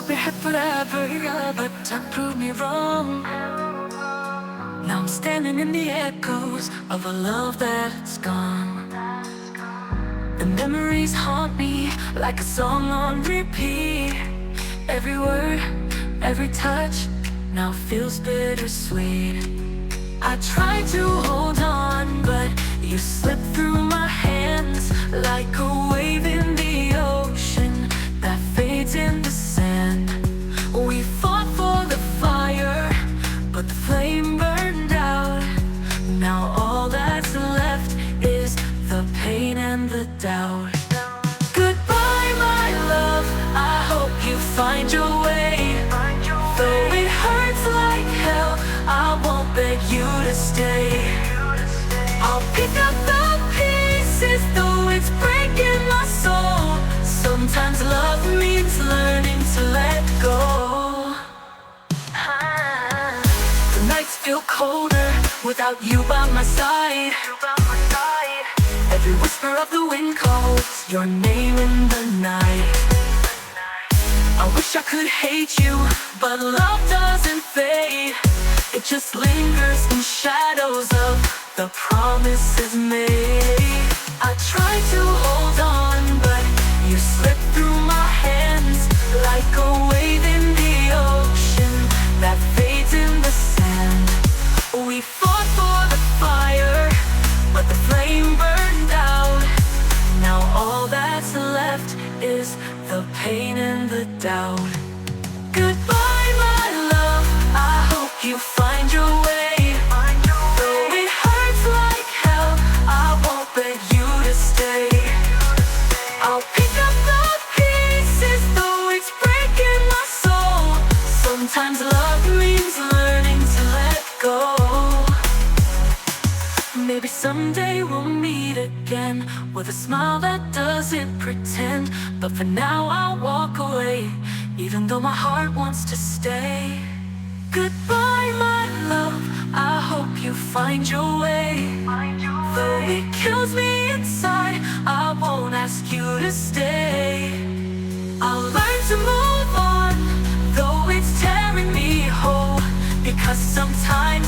be here forever, yeah, but time proved me wrong. Now I'm standing in the echoes of a love that's gone. The memories haunt me like a song on repeat. Every word, every touch now feels bittersweet. I tried to hold on, but you slipped through my hands like a wave in the ocean that fades in the sand. We fought for the fire, but the flame burned out. Now all that's left is the pain and the doubt. Goodbye, my love, I hope you find your way. Though it hurts like hell, I won't beg you to stay. I'll pick up the pieces, though it's breaking my soul. Sometimes love means learning to let go. The nights feel colder without you by my side. Every whisper of the wind calls your name in the night. I wish I could hate you, but love doesn't fade. It just lingers in shadows of the promises made. I try to hold on, but you slip through my hands like a wave in the ocean that fades in the sand. We fought for the fire, but the flame burned out. Now all that's left is the pain and the doubt. Goodbye, my love, I hope you find your way. Though it hurts like hell, I won't beg you to stay. I'll pick up the pieces, though it's breaking my soul. Sometimes love means learning to let go. Maybe someday we'll meet again with a smile that doesn't pretend. But for now I'll walk away, even though my heart wants to stay. Goodbye, my love, I hope you find your way. Though it kills me inside, I won't ask you to stay. I'll learn to move on, though it's tearing me whole. Because sometimes